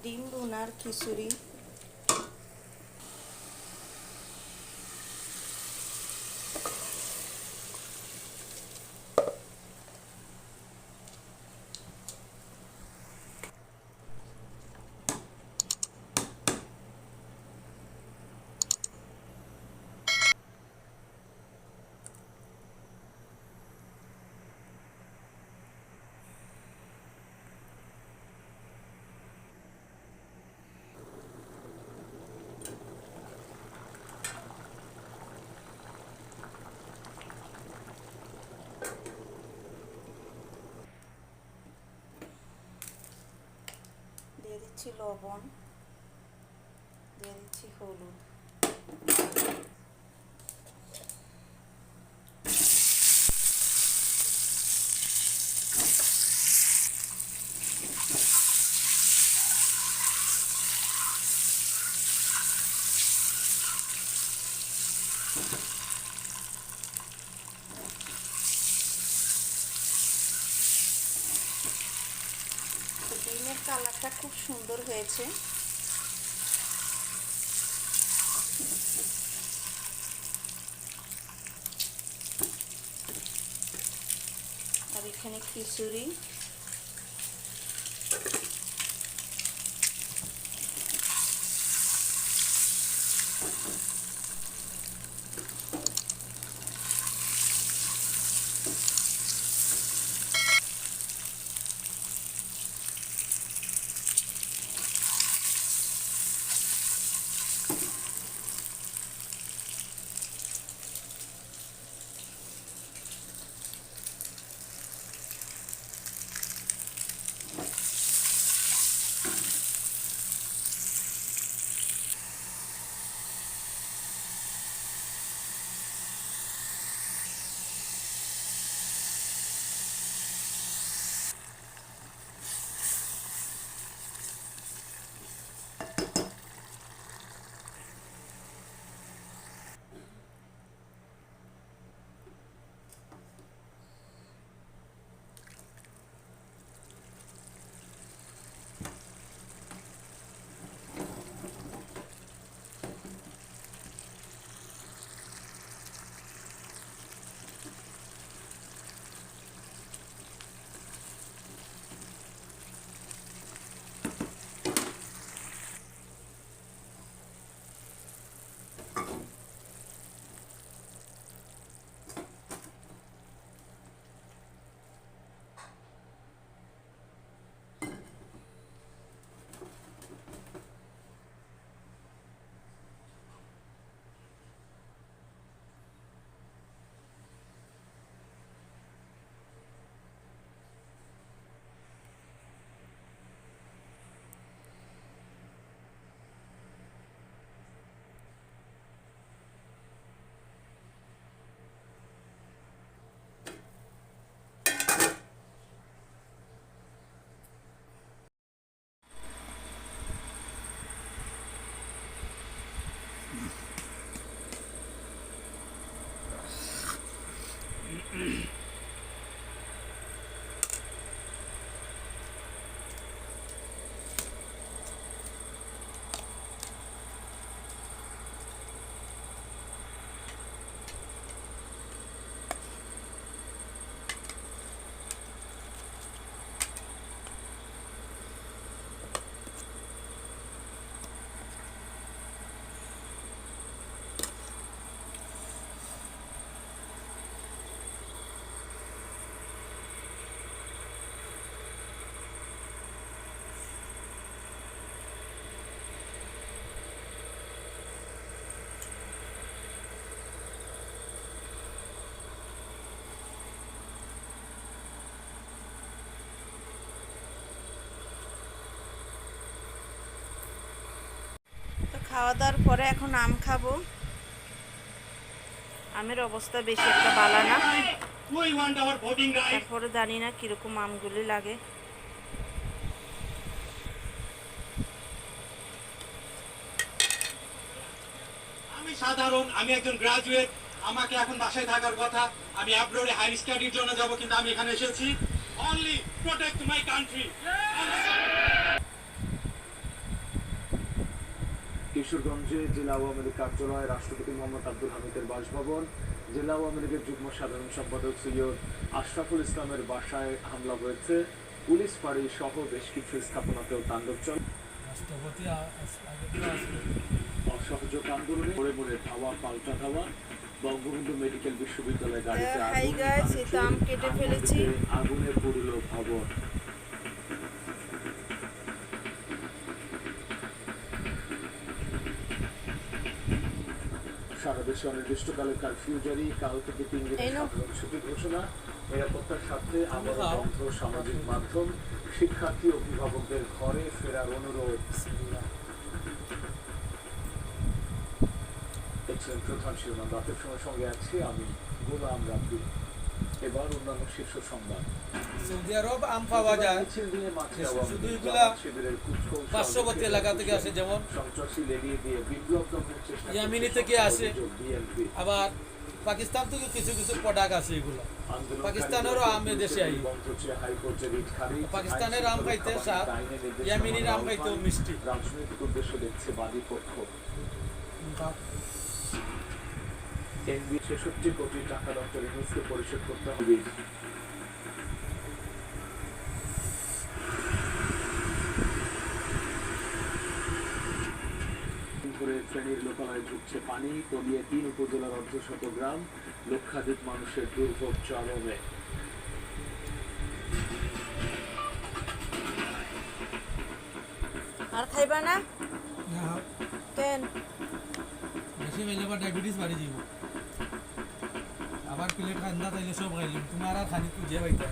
ডিম ভুনার খিচুড়ি। দিয়ে দিচ্ছি লবণ, দিয়ে দিচ্ছি হলুদ, ডিমের কালারটা খুব সুন্দর হয়েছে। আর এখানে খিচুড়ি, খাওয়া দাওয়ার পরে এখন আম খাবো। আমের অবস্থা বেশি একটা ভালো না, তারপরে জানি না কিরকম আমগুলি লাগে। আমি সাধারণ, আমি একজন গ্রাজুয়েট, আমাকে এখন বাসায় থাকার কথা। আমি অ্যাব্রোডে হায়ার স্টাডির জন্য যাব, কিন্তু আমি এখানে এসেছি অনলি প্রোটেক্ট মাই কান্ট্রি। কিশোরগঞ্জে জেলা আওয়ামী লীগ কার্যালয়, রাষ্ট্রপতি মোহাম্মদ আব্দুল হামিদের বাসভবন, জেলা আওয়ামী লীগের যুগ্ম সাধারণ সম্পাদক সৈয়দ আশরাফুল ইসলামের বাসায় হামলা হয়েছে। পুলিশ ফাঁড়ি সহ বেশ কিছু স্থাপনাতেও তাণ্ডব চলে। অসহযোগ আন্দোলনে মোড়ে মোড়ে ধাওয়া পাল্টা ধাওয়া। বঙ্গবন্ধু মেডিকেল বিশ্ববিদ্যালয় গাড়িতে হাই গাইস, এই তো আম কেটে ফেলেছি। আগুনে পুড়ল ভবন। সারা দেশে অনির্দিষ্টকালের কারফিউ জারি, কাল থেকে 3 দিনের সাধারণ ছুটি ঘোষণা। নিরাপত্তার স্বার্থে আবার বন্ধ সামাজিক মাধ্যম, শিক্ষার্থী অভিভাবকদের ঘরে ফেরার অনুরোধ। দেখছিলেন প্রধান শিরোনাম। রাতের সময় সঙ্গে আছি আমি গোলাম রাব্বি। এবার অন্যান্য শীর্ষ সংবাদ। সৌদি আরব আম পাওয়া যায় শুধু এগুলা পার্শ্ববর্তী এলাকা থেকে আসে, যেমন ইয়ামিনি থেকে আসে, আবার পাকিস্তান থেকে কিছু কিছু প্রোডাক্ট আছে। এগুলো পাকিস্তানেরও আম দেশে আই। পাকিস্তানের আম খাইতে স্বাদ, ইয়ামিনির আম খাইতেও মিষ্টি। রাজনৈতিক উদ্দেশ্য দেখছে বাদী পক্ষ। 66 কোটি টাকা ডক্টর ইউনূসকে পরিশোধ করতে হবে। ফেনীর লোকালয়ে ঢুকছে পানি, তলিয়ে 3 উপজেলার অর্ধশত গ্রাম, লক্ষাধিক মানুষের দুর্ভোগ চরমে। আর খাইবা না কেন? বেশি খাইলে বা ডায়াবেটিস বাড়ি যাব। আবার প্লেট খান্দা তাইলে সব খাইলাম, তোমার আর খানি খুঁজে পাইতে।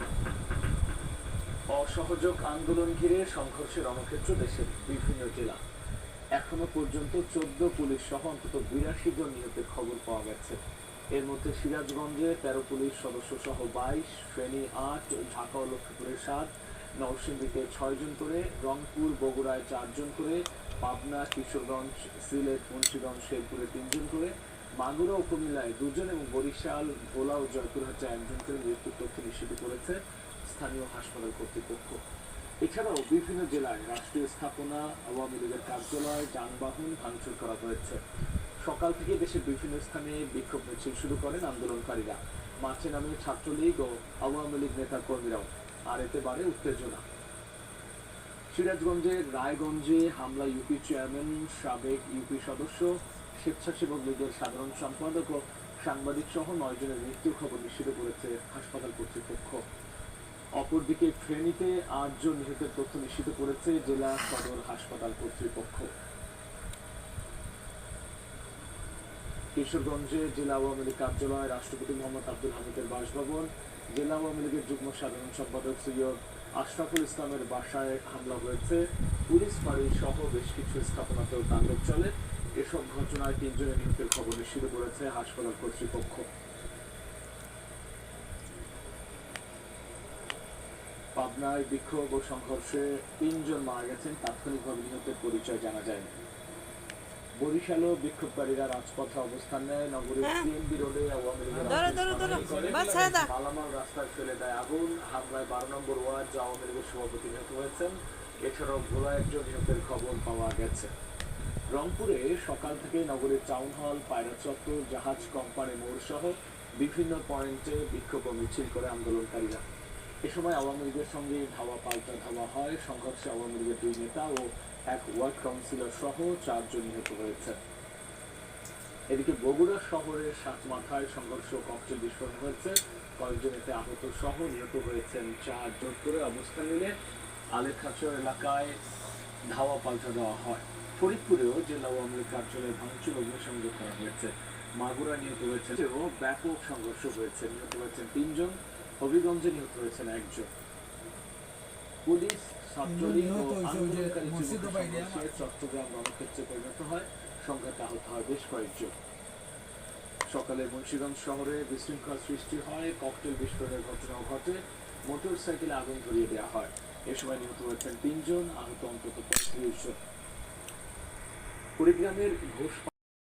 অসহযোগ আন্দোলন ঘিরে সংঘর্ষের রণক্ষেত্র দেশের বিভিন্ন জেলা। এখনো পর্যন্ত 14 পুলিশ সহ অন্তত 82 জন নিহতের খবর পাওয়া গেছে। এর মধ্যে সিরাজগঞ্জে 13 পুলিশ সদস্য সহ 22, ফেনী 8, ঢাকা ও লক্ষ্মীপুরে 7, নরসিংদীতে 6 জন করে, রংপুর বগুড়ায় 4 জন করে, পাবনা, কিশোরগঞ্জ, সিলেট, মুন্সিগঞ্জ, শেরপুরে 3 জন করে, মাগুরা ও কুমিল্লায় 2 জন এবং বরিশাল, ভোলা ও জয়পুরহাটে 1 জন করে মৃত্যুর তথ্য নিশ্চিত করেছে স্থানীয় হাসপাতাল কর্তৃপক্ষ। এছাড়াও বিভিন্ন জেলায় রাষ্ট্রীয় স্থাপনা, আওয়ামী লীগের কার্যালয়, যানবাহন ভাঙচুর করা হয়েছে। সকাল থেকে দেশের বিভিন্ন স্থানে বিক্ষোভ মিছিল শুরু করেন আন্দোলনকারীরা। মাঠে নামে ছাত্রলীগ ও আওয়ামী লীগ নেতা কর্মীরাও, আর এতে বাড়ে উত্তেজনা। সিরাজগঞ্জের রায়গঞ্জে হামলা ইউপি চেয়ারম্যান, সাবেক ইউপি সদস্য, স্বেচ্ছাসেবক লীগের সাধারণ সম্পাদক ও সাংবাদিক সহ 9 জনের মৃত্যুর খবর নিশ্চিত করেছে হাসপাতাল কর্তৃপক্ষ। অপরদিকে ফেনীতে 8 জন নিহতের তথ্য নিশ্চিত করেছে জেলা সদর হাসপাতাল কর্তৃপক্ষ। কিশোরগঞ্জে জেলা আওয়ামী লীগ কার্যালয়, রাষ্ট্রপতি মোহাম্মদ আব্দুল হামিদের বাসভবন, জেলা আওয়ামী লীগের যুগ্ম সাধারণ সম্পাদক সৈয়দ আশরাফুল ইসলামের বাসায় হামলা হয়েছে। পুলিশ ফাঁড়ি সহ বেশ কিছু স্থাপনাতেও তাণ্ডব চলে। এসব ঘটনায় 3 জনের নিহতের খবর নিশ্চিত করেছে হাসপাতাল কর্তৃপক্ষ। পাবনায় বিক্ষোভ ও সংঘর্ষে 3 জন মারা গেছেন, তাৎক্ষণিকভাবে নিহতের পরিচয় জানা যায়নি। বরিশালেও বিক্ষোভকারীরা রাজপথে অবস্থান নেয়। নগরীর সিএমবি রোডে আওয়ামী লীগের মালামাল রাস্তায় ফেলে দেয় আগুন। হামলায় 12 নম্বর ওয়ার্ড আওয়ামী লীগের সভাপতি নিহত হয়েছেন। এছাড়াও ভোলা 1 জন নিহতের খবর পাওয়া গেছে। রংপুরে সকাল থেকে নগরীর টাউন হল, পায়রা চত্বর, জাহাজ কোম্পানি মোড় সহ বিভিন্ন পয়েন্টে বিক্ষোভ ও মিছিল করে আন্দোলনকারীরা। এ সময় আওয়ামী লীগের সঙ্গে ধাওয়া পাল্টা ধাওয়া হয়। সংঘর্ষে আওয়ামী লীগের 2 নেতা ও 1 ওয়ার্ড কাউন্সিলর সহ 4 জন নিহত হয়েছে। এদিকে বগুড়া শহরের সাতমাথায় সংঘর্ষ ও ককটেল বিস্ফোরণ হয়েছে। কয়েকজন এতে আহত সহ নিহত হয়েছেন 4 জন করে অবস্থান নিলে আলেখাচর এলাকায় ধাওয়া পাল্টা দেওয়া হয়। ফরিদপুরেও জেলা আওয়ামী লীগ কার্যালয়ে ভাঙচুর অগ্নিসংযোগ করা হয়েছে। মাগুরা নিহত হয়েছে ও ব্যাপক সংঘর্ষ হয়েছে, নিহত হয়েছেন 3 জন। হবিগঞ্জে নিহত হয়েছেন 1 জন। পুলিশ, ছাত্রলীগ ও আন্দোলনকারী চট্টগ্রাম রণক্ষেত্রে পরিণত হয়। সংঘাতে আহত হয় বেশ কয়েকজন। সকালে মুন্সিগঞ্জ শহরে বিশৃঙ্খলা সৃষ্টি হয়, ককটেল বিস্ফোরণের ঘটনাও ঘটে, মোটর সাইকেলে আগুন ধরিয়ে দেওয়া হয়। এ সময় নিহত হয়েছেন 3 জন, আহত অন্তত 35 জন। কুড়িগ্রামের ঘোষ